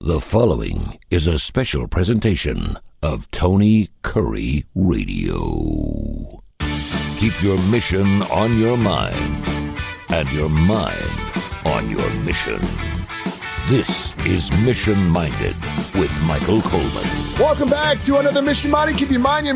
The following is a special presentation of Tony Kurre Radio. Keep your mission on your mind and your mind on your mission. This is Mission Minded with Michael Coleman. Welcome back to another Mission Minded. Keep your mind your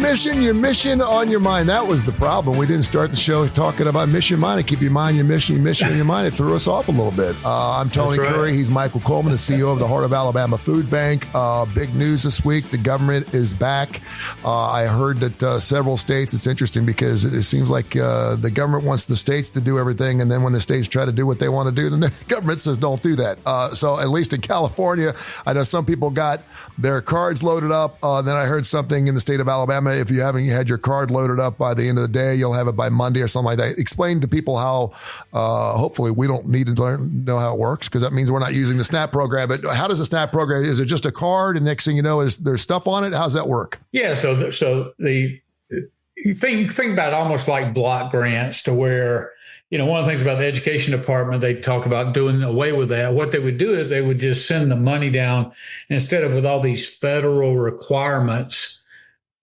mission on your mind. That was the problem. We didn't start the show talking about Mission Minded. Keep your mind your mission on your mind. It threw us off a little bit. I'm Tony Kurre. He's Michael Coleman, the CEO of the Heart of Alabama Food Bank. Big news this week. The government is back. I heard that several states, it's interesting because it seems like the government wants the states to do everything, and then when the states try to do what they want to do, then the government says don't do that. So at least in California, I know some people got their cards loaded up. Then I heard something in the state of Alabama, if you haven't had your card loaded up by the end of the day, you'll have it by Monday or something like that. Explain to people how, hopefully we don't need to know how it works, because that means we're not using the SNAP program. But how does the SNAP program, is it just a card and next thing you know, is there's stuff on it? How's that work? Yeah, so you think about it almost like block grants, to where, one of the things about the education department, they talk about doing away with that. What they would do is they would just send the money down, and instead of with all these federal requirements,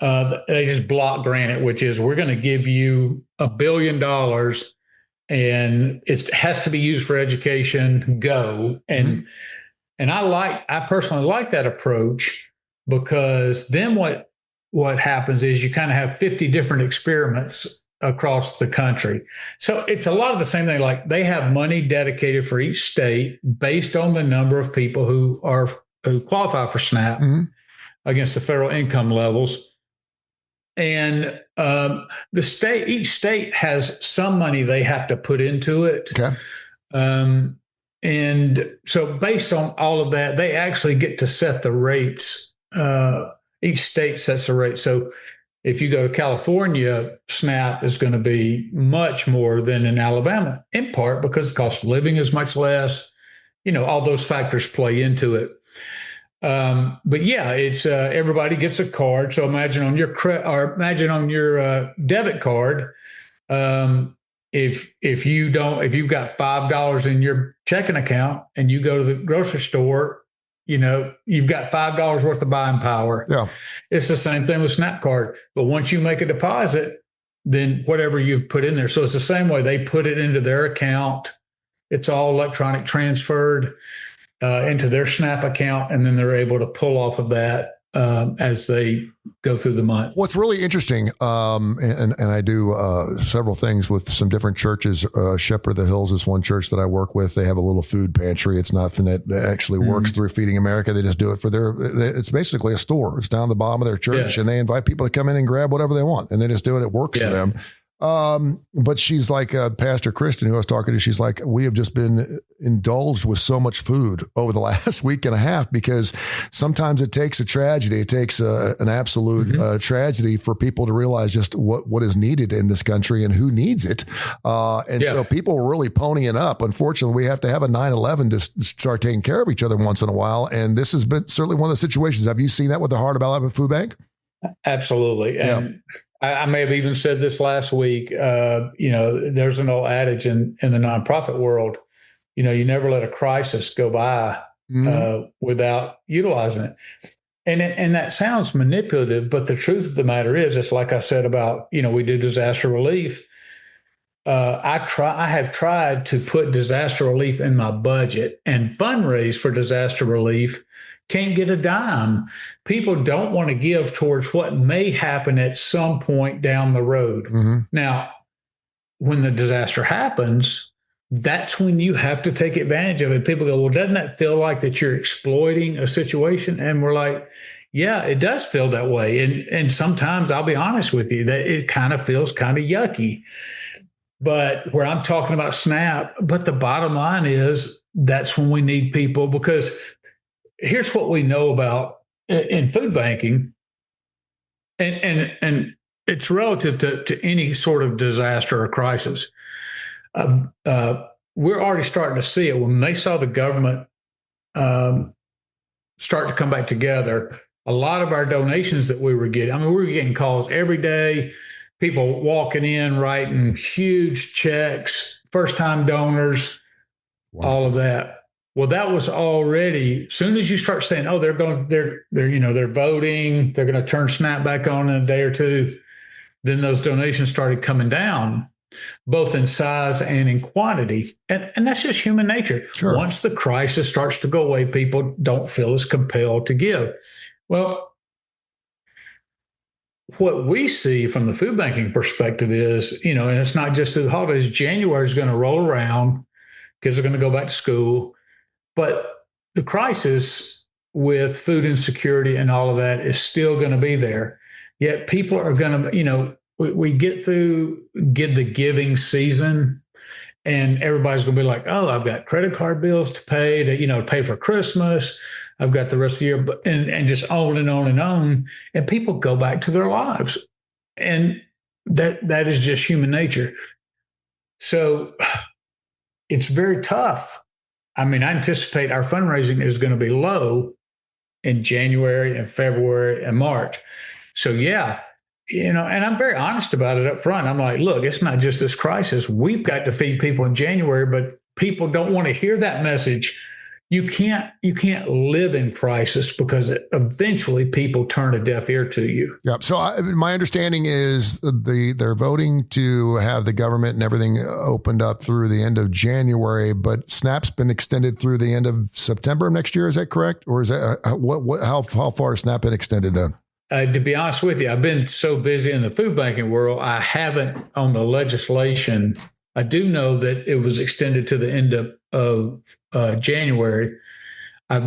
they just block grant it, which is, we're going to give you $1 billion and it has to be used for education. Go. And I personally like that approach, because then what happens is you kind of have 50 different experiments across the country. So it's a lot of the same thing. Like, they have money dedicated for each state based on the number of people who qualify for SNAP against the federal income levels. And each state has some money they have to put into it. Okay. And so based on all of that, they actually get to set the rates. Each state sets the rate. So if you go to California, SNAP is going to be much more than in Alabama, in part because the cost of living is much less. All those factors play into it. But yeah, it's everybody gets a card. So imagine on your debit card, if you've got $5 in your checking account and you go to the grocery store, you've got $5 worth of buying power. Yeah. It's the same thing with SNAP card. But once you make a deposit, then whatever you've put in there. So it's the same way. They put it into their account. It's all electronic transferred into their SNAP account, and then they're able to pull off of that as they go through the month. What's really interesting, and I do several things with some different churches. Shepherd of the Hills is one church that I work with. They have a little food pantry. It's nothing that actually works through Feeding America. They just do it for it's basically a store. It's down the bottom of their church, and they invite people to come in and grab whatever they want, and they just do it. It works for them. But she's like Pastor Kristen, who I was talking to. She's like, we have just been indulged with so much food over the last week and a half, because sometimes it takes a tragedy. It takes an absolute tragedy for people to realize just what is needed in this country and who needs it. So people are really ponying up. Unfortunately, we have to have a 9/11 to start taking care of each other once in a while. And this has been certainly one of the situations. Have you seen that with the Heart of Alabama Food Bank? Absolutely. And I may have even said this last week. There's an old adage in the nonprofit world, you never let a crisis go by without utilizing it. And that sounds manipulative, but the truth of the matter is, it's like I said about, we do disaster relief. I have tried to put disaster relief in my budget and fundraise for disaster relief. Can't get a dime. People don't want to give towards what may happen at some point down the road. Now, when the disaster happens, that's when you have to take advantage of it. People go, well, doesn't that feel like that you're exploiting a situation? And we're like, yeah, it does feel that way. And sometimes, I'll be honest with you, that it kind of feels kind of yucky. But where I'm talking about SNAP, but the bottom line is, that's when we need people, because here's what we know about in food banking, and it's relative to any sort of disaster or crisis. We're already starting to see it. When they saw the government start to come back together, a lot of our donations that we were getting, we were getting calls every day, people walking in, writing huge checks, first-time donors, all of that. Well, that was already, as soon as you start saying, oh, they're voting, they're going to turn SNAP back on in a day or two, then those donations started coming down, both in size and in quantity. And that's just human nature. Sure. Once the crisis starts to go away, people don't feel as compelled to give. Well, what we see from the food banking perspective is, and it's not just through the holidays, January is going to roll around, kids are going to go back to school. But the crisis with food insecurity and all of that is still going to be there. Yet people are going to, we get the giving season and everybody's going to be like, oh, I've got credit card bills to pay to pay for Christmas. I've got the rest of the year, and just on and on and on. And people go back to their lives. And that is just human nature. So it's very tough. I mean, I anticipate our fundraising is going to be low in January and February and March. So, yeah, and I'm very honest about it up front. I'm like, look, it's not just this crisis. We've got to feed people in January, but people don't want to hear that message. You can't live in crisis because eventually people turn a deaf ear to you. Yeah. So my understanding is they're voting to have the government and everything opened up through the end of January, but SNAP's been extended through the end of September of next year. Is that correct? Or is that how far has SNAP been extended then? To be honest with you, I've been so busy in the food banking world, I haven't on the legislation. I do know that it was extended to the end of January. I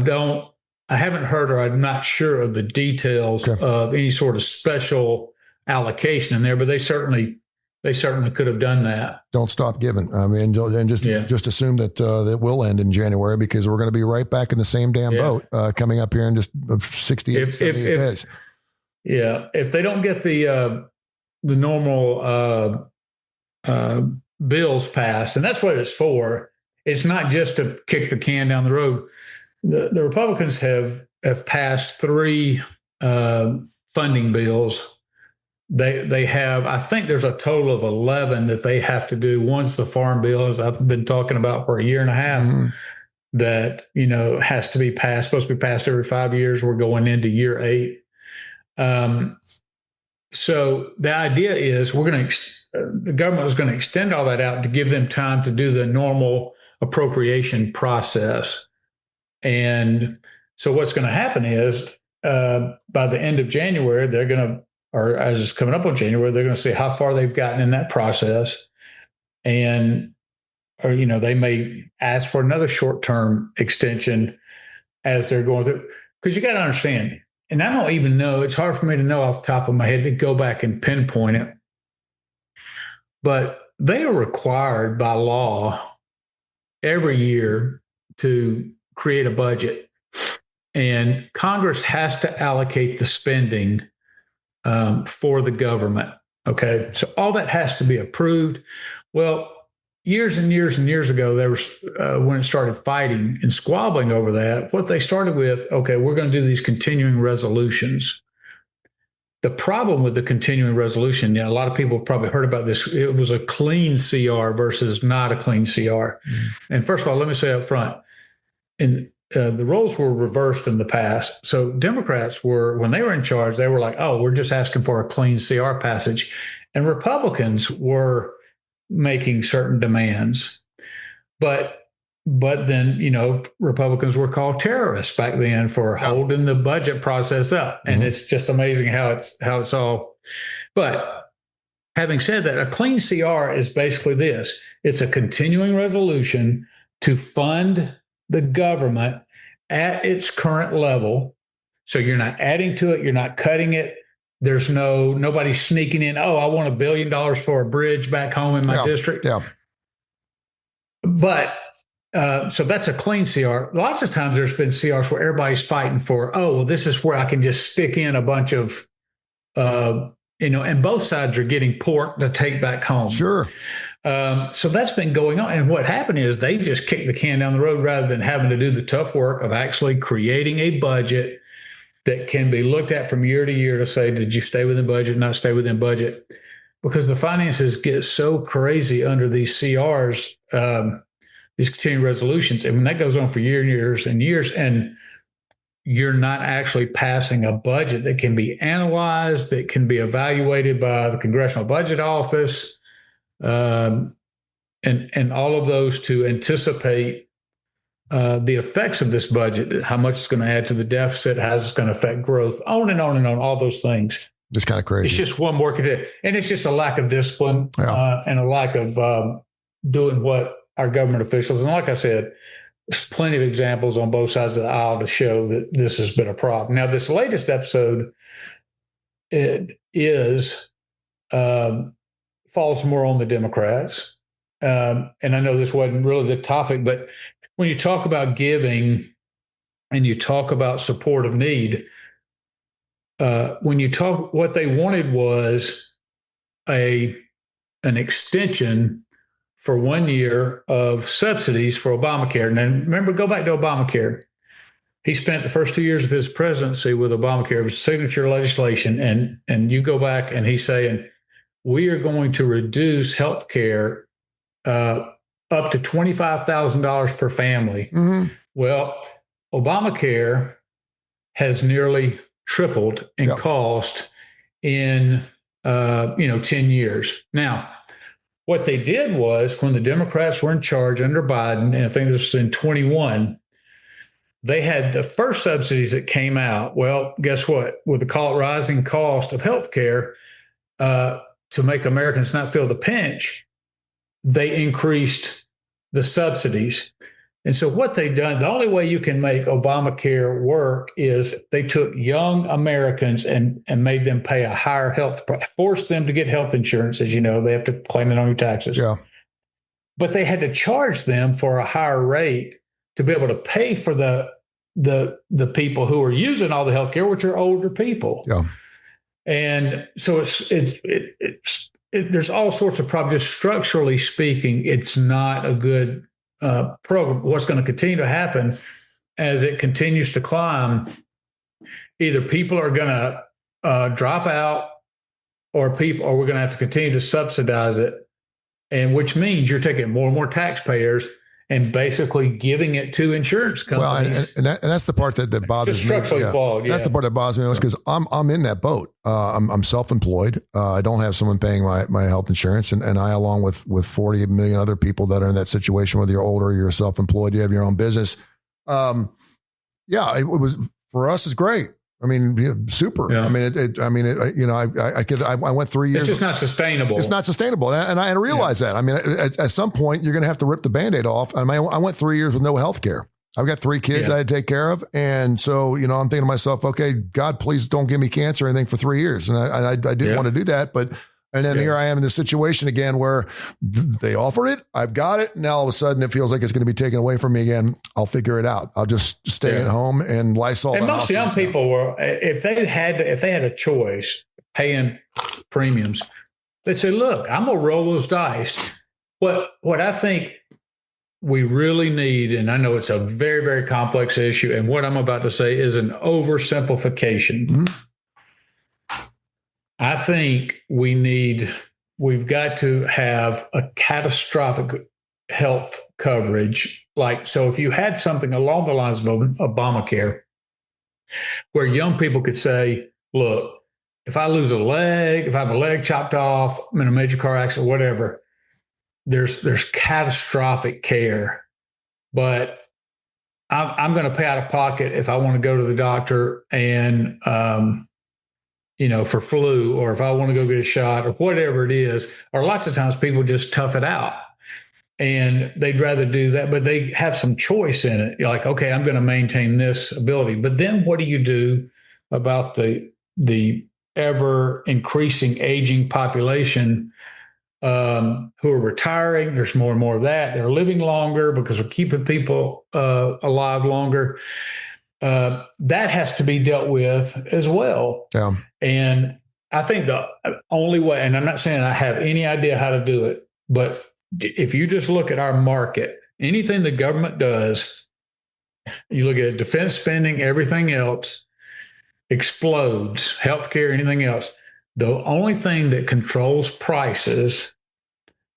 haven't heard, or I'm not sure of the details of any sort of special allocation in there, but they certainly could have done that. Don't stop giving. I mean, and just assume that that will end in January because we're going to be right back in the same damn boat coming up here in just 68, 78 days. Yeah. If they don't get the normal bills passed, and that's what it's for. It's not just to kick the can down the road. The Republicans have passed 3 funding bills. They have, I think there's a total of 11 that they have to do. One's the farm bill, as I've been talking about for a year and a half, that has to be passed, supposed to be passed every 5 years. We're going into year 8. So the idea is the government is going to extend all that out to give them time to do the normal appropriation process. And so what's going to happen is by the end of January, they're going to, or as it's coming up on January, they're going to see how far they've gotten in that process. And, or, they may ask for another short-term extension as they're going through. Because you got to understand, and I don't even know, it's hard for me to know off the top of my head to go back and pinpoint it. But they are required by law every year to create a budget. And Congress has to allocate the spending for the government. Okay. So all that has to be approved. Well, years and years and years ago, there was when it started fighting and squabbling over that, what they started with, okay, we're going to do these continuing resolutions. The problem with the continuing resolution, a lot of people have probably heard about this. It was a clean CR versus not a clean CR. And first of all, let me say up front, and the roles were reversed in the past. So Democrats were, when they were in charge, they were like, oh, we're just asking for a clean CR passage. And Republicans were making certain demands. But then, Republicans were called terrorists back then for holding the budget process up. And it's just amazing how it's all. But having said that, a clean CR is basically this. It's a continuing resolution to fund the government at its current level. So you're not adding to it. You're not cutting it. There's nobody sneaking in. Oh, I want $1 billion for a bridge back home in my district. Yeah. But so that's a clean CR. Lots of times there's been CRs where everybody's fighting for, oh, well, this is where I can just stick in a bunch of, and both sides are getting pork to take back home. Sure. So that's been going on. And what happened is they just kicked the can down the road rather than having to do the tough work of actually creating a budget that can be looked at from year to year to say, did you stay within budget, not stay within budget? Because the finances get so crazy under these CRs. these continuing resolutions. And when that goes on for years and years, and you're not actually passing a budget that can be analyzed, that can be evaluated by the Congressional Budget Office, and all of those to anticipate the effects of this budget, how much it's going to add to the deficit, how it's going to affect growth, on and on and on, all those things. It's kind of crazy. It's just one more, and it's just a lack of discipline and a lack of doing what our government officials, and like I said, there's plenty of examples on both sides of the aisle to show that this has been a problem. Now, this latest episode, it is falls more on the Democrats. And I know this wasn't really the topic, but when you talk about giving and you talk about support of need, when you talk, what they wanted was an extension for 1 year of subsidies for Obamacare. And then remember, go back to Obamacare. He spent the first 2 years of his presidency with Obamacare. It was signature legislation. And you go back and he's saying, we are going to reduce health care up to $25,000 per family. Mm-hmm. Well, Obamacare has nearly tripled in cost in 10 years. Now, what they did was, when the Democrats were in charge under Biden, and I think this was in 21, they had the first subsidies that came out. Well, guess what? With the rising cost of health care, to make Americans not feel the pinch, they increased the subsidies. And so what they've done, the only way you can make Obamacare work is they took young Americans and made them pay a higher health price, forced them to get health insurance. As you know, they have to claim it on your taxes. Yeah. But they had to charge them for a higher rate to be able to pay for the people who are using all the health care, which are older people. Yeah. And so there's all sorts of problems. Just structurally speaking, it's not a good program. What's going to continue to happen as it continues to climb, either people are going to drop out, or we're going to have to continue to subsidize it, and which means you're taking more and more taxpayers and basically giving it to insurance companies. Well, and that's the part that bothers me. Structurally flawed. Yeah. That's the part that bothers me because I'm in that boat. I'm self-employed. I don't have someone paying my health insurance, and I, along with 40 million other people that are in that situation, whether you're older, you're self-employed, you have your own business. It was, for us, it's great. I mean, super. Yeah. I went 3 years. It's just not sustainable. It's not sustainable. And I realize that. I mean, at some point you're going to have to rip the Band-Aid off. I went 3 years with no health care. I've got 3 kids I had to take care of. And so, I'm thinking to myself, okay, God, please don't give me cancer or anything for 3 years. And I didn't want to do that, and then here I am in this situation again where they offered it. I've got it. Now all of a sudden it feels like it's going to be taken away from me again. I'll figure it out. I'll just stay at home and Lysol. And most young people were, if they had a choice paying premiums, they'd say, look, I'm going to roll those dice. What I think we really need, and I know it's a very, very complex issue, and what I'm about to say is an oversimplification. Mm-hmm. I think we've got to have a catastrophic health coverage. So if you had something along the lines of Obamacare, where young people could say, look, if I lose a leg, if I have a leg chopped off, I'm in a major car accident, whatever, there's catastrophic care, but I'm going to pay out of pocket if I want to go to the doctor and, for flu, or if I want to go get a shot or whatever it is, or lots of times people just tough it out and they'd rather do that, but they have some choice in it. You're like, okay, I'm going to maintain this ability. But then what do you do about the ever increasing aging population who are retiring? There's more and more of that. They're living longer because we're keeping people alive longer. That has to be dealt with as well. Yeah. And I think the only way, and I'm not saying I have any idea how to do it, but if you just look at our market, anything the government does, you look at defense spending, everything else explodes, healthcare, anything else. The only thing that controls prices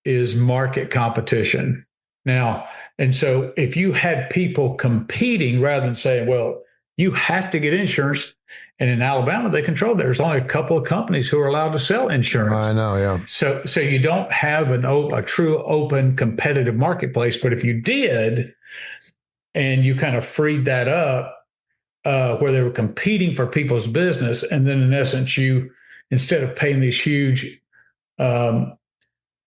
is market competition. Now, And so if you had people competing rather than saying, well, you have to get insurance. And in Alabama, they control. There's only a couple of companies who are allowed to sell insurance. I know, yeah. So you don't have a true open competitive marketplace. But if you did, and you kind of freed that up, where they were competing for people's business, and then in essence, you, instead of paying these huge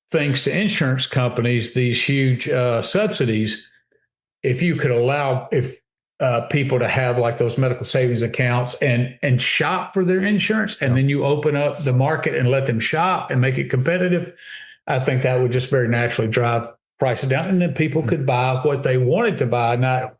things to insurance companies, these huge subsidies, if you could allow people to have like those medical savings accounts and shop for their insurance, and then you open up the market and let them shop and make it competitive, I think that would just very naturally drive prices down, and then people could buy what they wanted to buy, not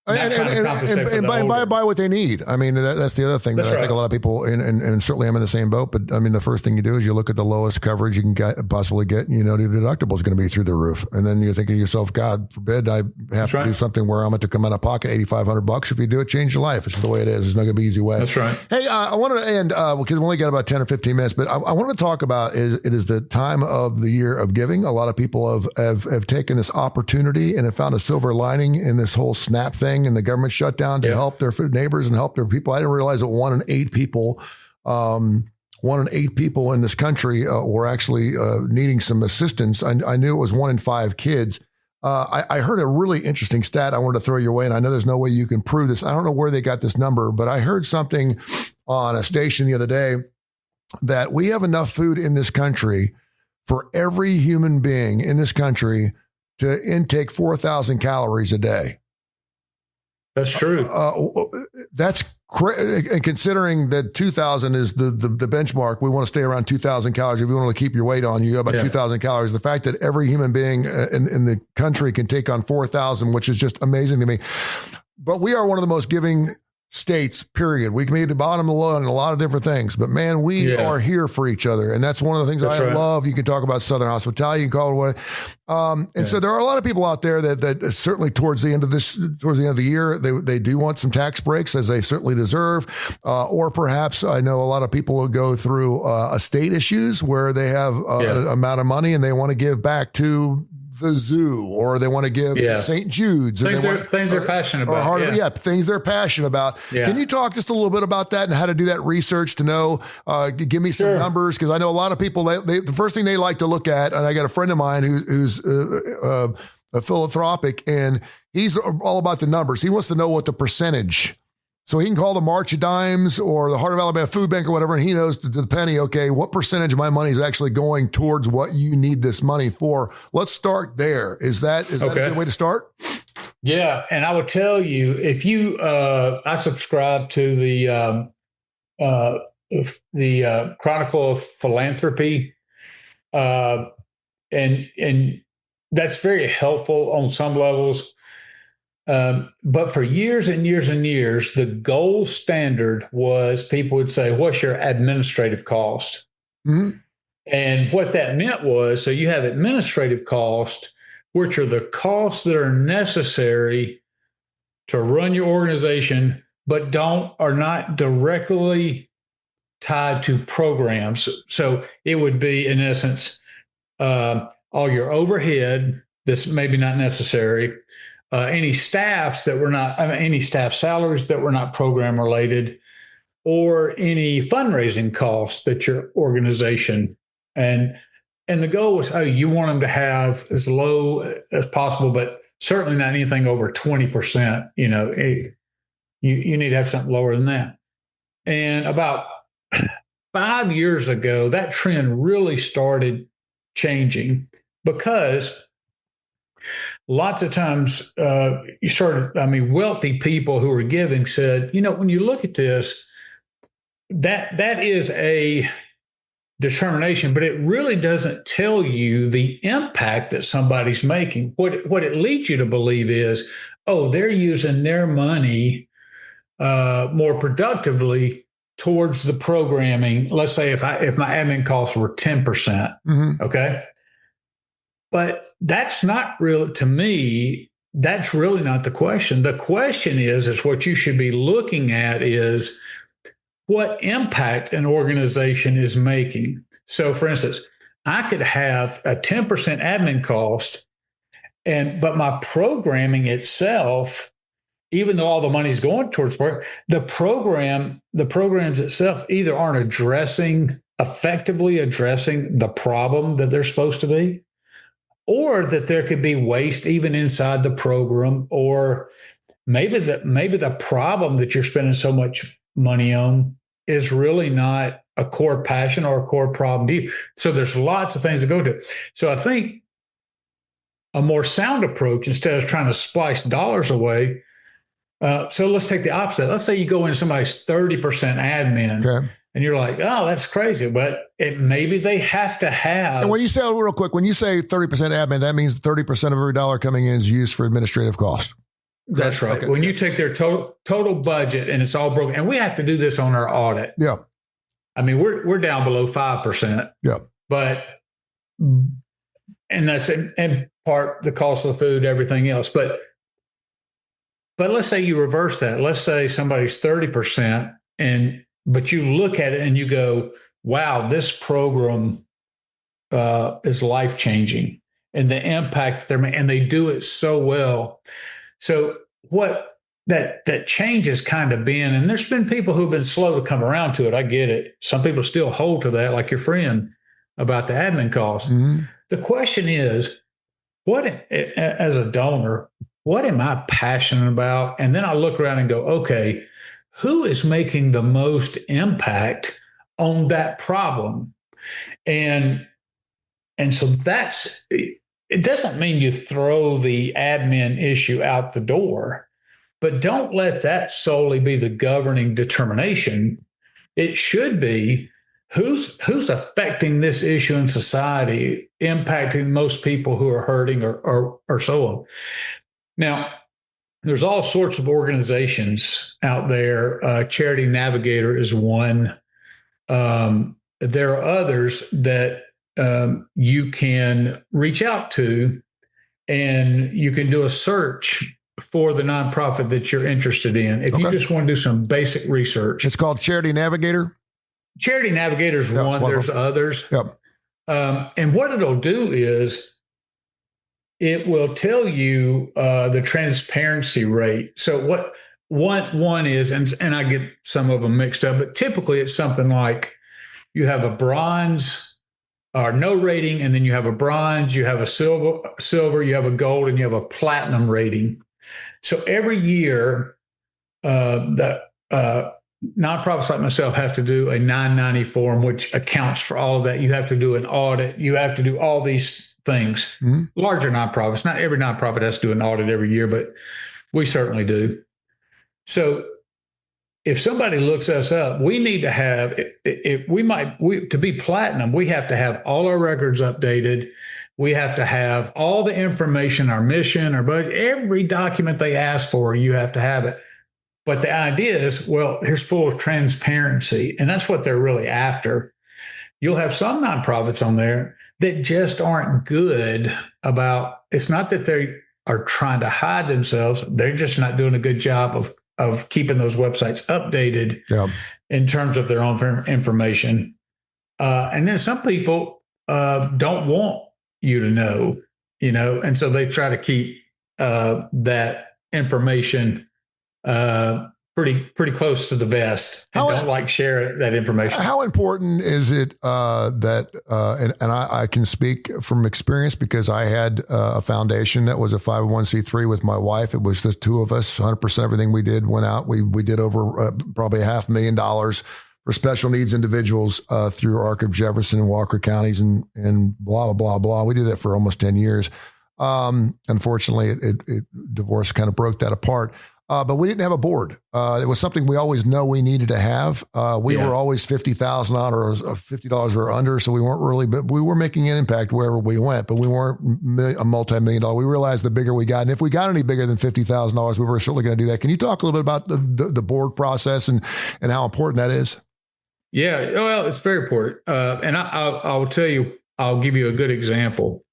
buy what they need. I mean, that's the other thing that I think a lot of people, and certainly I'm in the same boat, but I mean, the first thing you do is you look at the lowest coverage you can possibly get, your deductible is going to be through the roof. And then you're thinking to yourself, God forbid I have to do something where I'm going to come out of pocket $8,500. If you do it, change your life. It's the way it is. There's not going to be an easy way. That's right. Hey, I wanted to end, because we only got about 10 or 15 minutes, but I want to talk about, it is the time of the year of giving. A lot of people have taken this opportunity and have found a silver lining in this whole SNAP thing and the government shutdown to help their neighbors and help their people. I didn't realize that 1 in 8 people in this country were actually needing some assistance. I knew it was 1 in 5 kids. I heard a really interesting stat I wanted to throw your way, and I know there's no way you can prove this. I don't know where they got this number, but I heard something on a station the other day that we have enough food in this country for every human being in this country to intake 4,000 calories a day. That's true. That's and considering that 2,000 is the benchmark, we want to stay around 2,000 calories. If you want to keep your weight on, you got about 2,000 calories. The fact that every human being in the country can take on 4,000, which is just amazing to me. But we are one of the most giving states, period. We can be at the bottom of the low in a lot of different things, but man, we are here for each other. And that's one of the things I love. You can talk about Southern hospitality, you can call it what. So there are a lot of people out there that certainly towards the end of the year, they do want some tax breaks, as they certainly deserve. Or perhaps I know a lot of people will go through estate issues where they have an amount of money and they want to give back to the zoo, or they want to give to St. Jude's. Things they're passionate about. Things they're passionate about. Yeah. Can you talk just a little bit about that and how to do that research to know, give me some numbers? Because I know a lot of people, the first thing they like to look at, and I got a friend of mine who's a philanthropic, and he's all about the numbers. He wants to know what the percentage. So he can call the March of Dimes or the Heart of Alabama Food Bank or whatever, and he knows to the penny, okay, what percentage of my money is actually going towards what you need this money for? Let's start there. Is that a good way to start? Yeah, and I would tell you, if you, I subscribe to the Chronicle of Philanthropy, and that's very helpful on some levels. But for years and years and years, the gold standard was people would say, what's your administrative cost? Mm-hmm. And what that meant was, so you have administrative cost, which are the costs that are necessary to run your organization, but are not directly tied to programs. So it would be, in essence, all your overhead that's maybe not necessary, any staff salaries that were not program related, or any fundraising costs that your organization, and the goal was, you want them to have as low as possible, but certainly not anything over 20%. You need to have something lower than that. And about 5 years ago, that trend really started changing, because lots of times wealthy people who are giving said, when you look at this, that is a determination, but it really doesn't tell you the impact that somebody's making. What it leads you to believe is, they're using their money more productively towards the programming. Let's say if my admin costs were 10%, okay? But that's not real to me. That's really not the question. The question is what you should be looking at is what impact an organization is making. So, for instance, I could have a 10% admin cost But my programming itself, even though all the money's going towards the programs itself either aren't effectively addressing the problem that they're supposed to be, or that there could be waste even inside the program, or maybe the problem that you're spending so much money on is really not a core passion or a core problem. So there's lots of things to go to. So I think a more sound approach, instead of trying to splice dollars away. So let's take the opposite. Let's say you go into somebody's 30% admin, okay, and you're like, oh, that's crazy. But maybe they have to have. And when you say, real quick, when you say 30% admin, that means 30% of every dollar coming in is used for administrative cost. That's right. Okay. When you take their total budget and it's all broken, and we have to do this on our audit. Yeah. I mean, we're down below 5%. Yeah. But, and that's in part the cost of the food, everything else. But let's say you reverse that. Let's say somebody's 30%, but you look at it and you go, wow, this program is life-changing, and the impact they're making, and they do it so well. So what that change has kind of been, and there's been people who've been slow to come around to it. I get it. Some people still hold to that, like your friend about the admin costs. Mm-hmm. The question is, as a donor, what am I passionate about? And then I look around and go, okay, who is making the most impact on that problem? And so it doesn't mean you throw the admin issue out the door, but don't let that solely be the governing determination. It should be who's affecting this issue in society, impacting most people who are hurting or so on. Now, there's all sorts of organizations out there. Charity Navigator is one. There are others that you can reach out to, and you can do a search for the nonprofit that you're interested in. If you just want to do some basic research. It's called Charity Navigator? Charity Navigator is one. There's others. Yep. And what it'll do is it will tell you the transparency rate. So what one is, and I get some of them mixed up, but typically it's something like you have a bronze or no rating, and then you have a bronze, you have a silver, you have a gold, and you have a platinum rating. So every year, the nonprofits like myself have to do a 990 form, which accounts for all of that. You have to do an audit. You have to do all these things. Mm-hmm. Larger nonprofits, not every nonprofit has to do an audit every year, but we certainly do. So if somebody looks us up, we need to have, to be platinum, we have to have all our records updated. We have to have all the information, our mission, our budget, every document they ask for, you have to have it. But the idea is, well, here's full of transparency, and that's what they're really after. You'll have some nonprofits on there that just aren't good about, it's not that they are trying to hide themselves. They're just not doing a good job of keeping those websites updated in terms of their own information. And then some people don't want you to know, and so they try to keep that information pretty close to the vest, and don't like share that information. How important is it that and I can speak from experience because I had a foundation that was a 501c3 with my wife. It was the two of us. 100% everything we did went out. We did over probably $500,000 for special needs individuals through Arc of Jefferson and Walker counties and blah, blah, blah, blah. We did that for almost 10 years. Unfortunately, divorce kind of broke that apart. But we didn't have a board. It was something we always know we needed to have. We were always $50,000 or $50 or under, so we weren't really, but we were making an impact wherever we went, but we weren't a multi-million dollar. We realized the bigger we got, and if we got any bigger than $50,000, we were certainly going to do that. Can you talk a little bit about the board process and how important that is? Yeah, well, it's very important. And I will tell you, I'll give you a good example.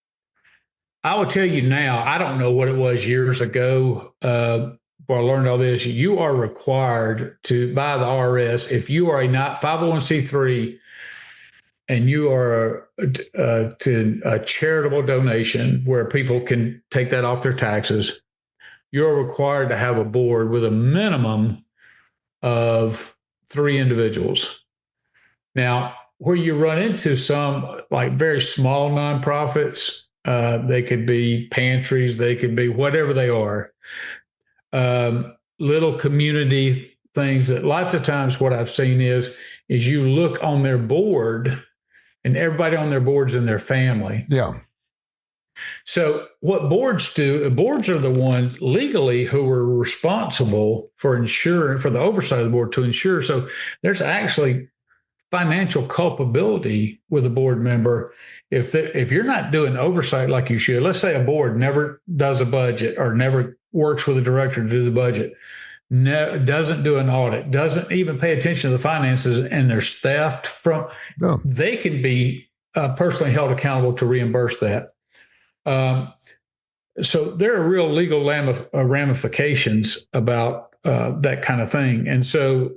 I will tell you now, I don't know what it was years ago, before I learned all this. You are required to, by the IRS, if you are a not 501c3, and you are to a charitable donation where people can take that off their taxes, you're required to have a board with a minimum of 3 individuals. Now, where you run into some like very small nonprofits, they could be pantries, they could be whatever they are, little community things that lots of times what I've seen is you look on their board and everybody on their board's in their family. Yeah. So what boards do, boards are the one legally who are responsible for ensuring, for the oversight of the board to ensure. So there's actually financial culpability with a board member if you're not doing oversight like you should. Let's say a board never does a budget or never works with a director to do the budget, doesn't do an audit, doesn't even pay attention to the finances, and there's theft from, they can be personally held accountable to reimburse that. So there are real legal ramifications about that kind of thing. And so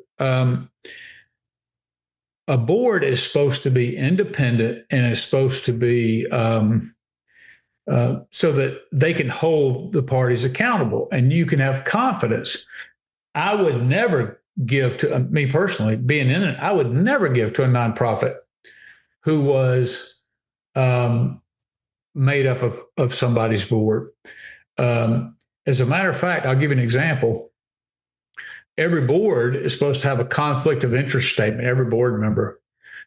a board is supposed to be independent and is supposed to be so that they can hold the parties accountable and you can have confidence. I would never give to me personally, being in it, I would never give to a nonprofit who was made up of somebody's board. As a matter of fact, I'll give you an example. Every board is supposed to have a conflict of interest statement, every board member.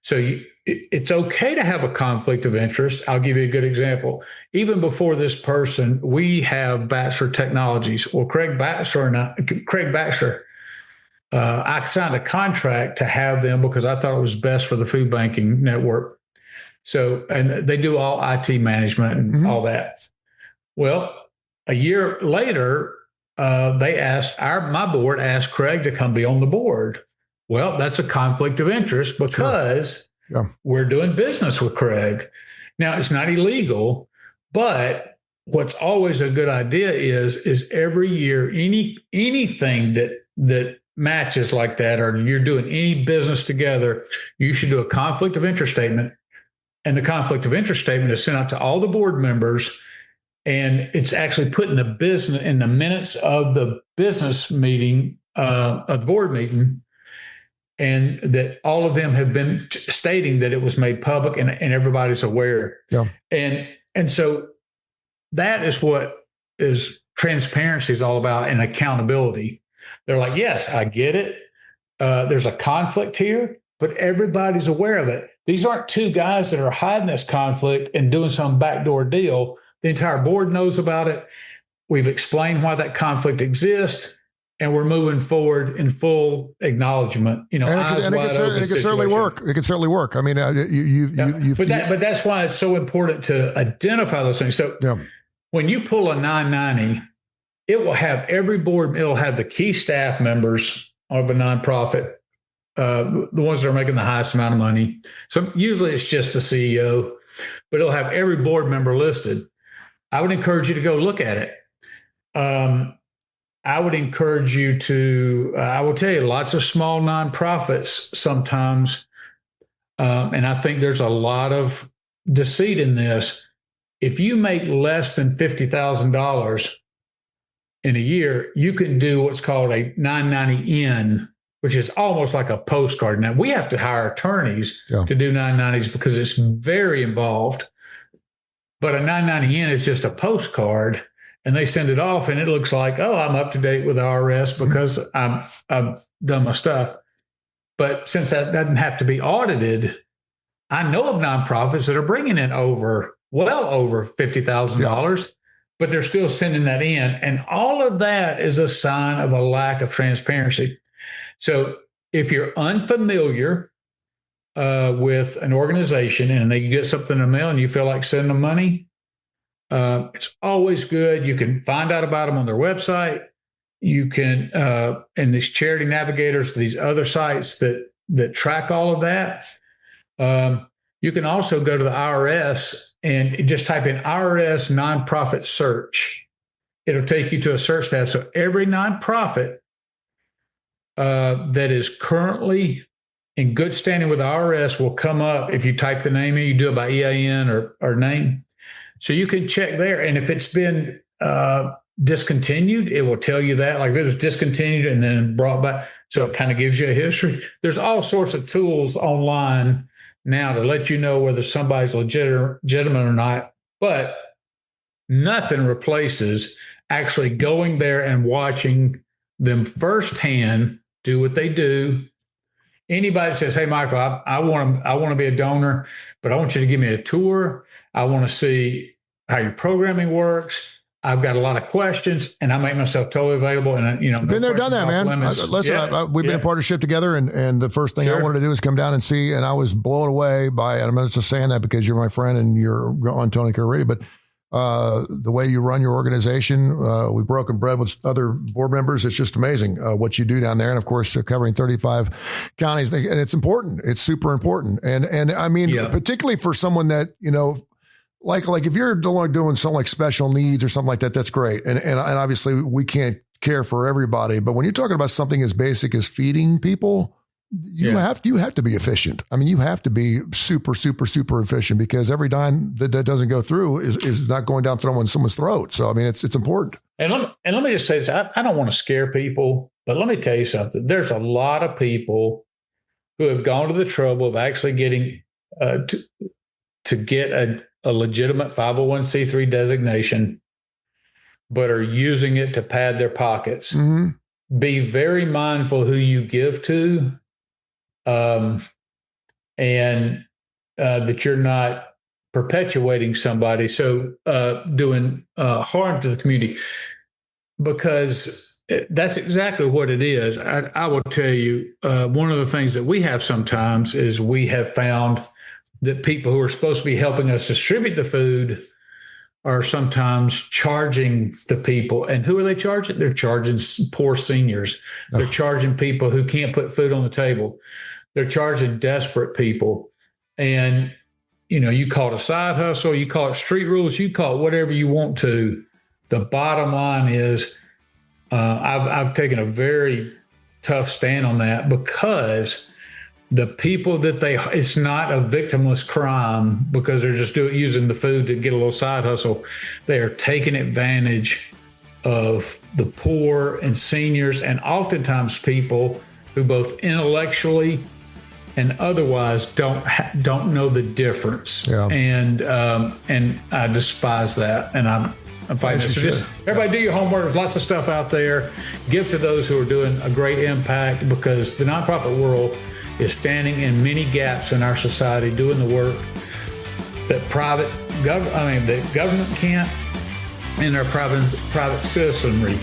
So it's okay to have a conflict of interest. I'll give you a good example. Even before this person, we have Batchelor Technologies. Well, Craig Batchelor, I signed a contract to have them because I thought it was best for the food banking network. So, and they do all IT management and all that. Well, a year later, my board asked Craig to come be on the board. Well, that's a conflict of interest because we're doing business with Craig. Now, it's not illegal, but what's always a good idea is every year, anything that matches like that, or you're doing any business together, you should do a conflict of interest statement. And the conflict of interest statement is sent out to all the board members. And it's actually put in the minutes of the business meeting, of the board meeting, and that all of them have been stating that it was made public and everybody's aware. Yeah. And so that is what is transparency is all about, and accountability. They're like, yes, I get it. There's a conflict here, but everybody's aware of it. These aren't 2 guys that are hiding this conflict and doing some backdoor deal. The entire board knows about it. We've explained why that conflict exists, and we're moving forward in full acknowledgement. You know, and it can certainly work. It can certainly work. I mean, but that's why it's so important to identify those things. So when you pull a 990, it will have every board. It'll have the key staff members of a nonprofit, the ones that are making the highest amount of money. So usually it's just the CEO, but it'll have every board member listed. I would encourage you to go look at it. I would encourage you to, I will tell you, lots of small nonprofits sometimes, and I think there's a lot of deceit in this. If you make less than $50,000 in a year, you can do what's called a 990N, which is almost like a postcard. Now, we have to hire attorneys to do 990s because it's very involved. But a 990N is just a postcard, and they send it off, and it looks like, oh, I'm up to date with the IRS because I've done my stuff. But since that doesn't have to be audited, I know of nonprofits that are bringing in well over $50,000, but they're still sending that in. And all of that is a sign of a lack of transparency. So if you're unfamiliar with an organization and they get something in the mail and you feel like sending them money, it's always good. You can find out about them on their website. You can, and these charity navigators, these other sites that track all of that. You can also go to the IRS and just type in IRS nonprofit search. It'll take you to a search tab. So every nonprofit that is currently in good standing with the IRS will come up if you type the name in. You do it by EIN or name. So you can check there. And if it's been discontinued, it will tell you that. Like if it was discontinued and then brought back. So it kind of gives you a history. There's all sorts of tools online now to let you know whether somebody's legitimate or not. But nothing replaces actually going there and watching them firsthand do what they do. Anybody says, "Hey, Michael, I want to be a donor, but I want you to give me a tour. I want to see how your programming works. I've got a lot of questions," and I make myself totally available. And been there, done that, man. Listen, we've been in partnership together, and the first thing I wanted to do is come down and see, and I was blown away by it. I'm not just saying that because you're my friend and you're on Tony Kurre Radio, but the way you run your organization, we've broken bread with other board members. It's just amazing what you do down there. And of course, covering 35 counties, and it's important. It's super important. And I mean, particularly for someone that, like if you're doing something like special needs or something like that, that's great. And obviously we can't care for everybody, but when you're talking about something as basic as feeding people, you have to be efficient. I mean, you have to be super, super, super efficient because every dime that doesn't go through is not going down someone's throat. So, I mean, it's important. And let me just say this. I don't want to scare people, but let me tell you something. There's a lot of people who have gone to the trouble of actually getting to get a legitimate 501c3 designation, but are using it to pad their pockets. Mm-hmm. Be very mindful who you give to. And that you're not perpetuating somebody, so doing harm to the community, because that's exactly what it is. I will tell you, one of the things that we have sometimes is we have found that people who are supposed to be helping us distribute the food are sometimes charging the people. And who are they charging? They're charging poor seniors. They're charging people who can't put food on the table. They're charging desperate people. And, you call it a side hustle, you call it street rules, you call it whatever you want to. The bottom line is I've taken a very tough stand on that because the people that it's not a victimless crime because they're just using the food to get a little side hustle. They are taking advantage of the poor and seniors and oftentimes people who both intellectually and otherwise don't know the difference. Yeah. And I despise that. And I'm fighting this. So everybody do your homework. There's lots of stuff out there. Give to those who are doing a great impact because the nonprofit world is standing in many gaps in our society, doing the work that that government can't, and our private citizenry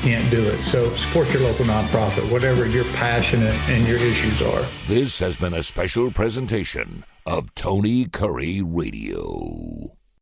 can't do it. So support your local nonprofit, whatever your passion and your issues are. This has been a special presentation of Tony Kurre Radio.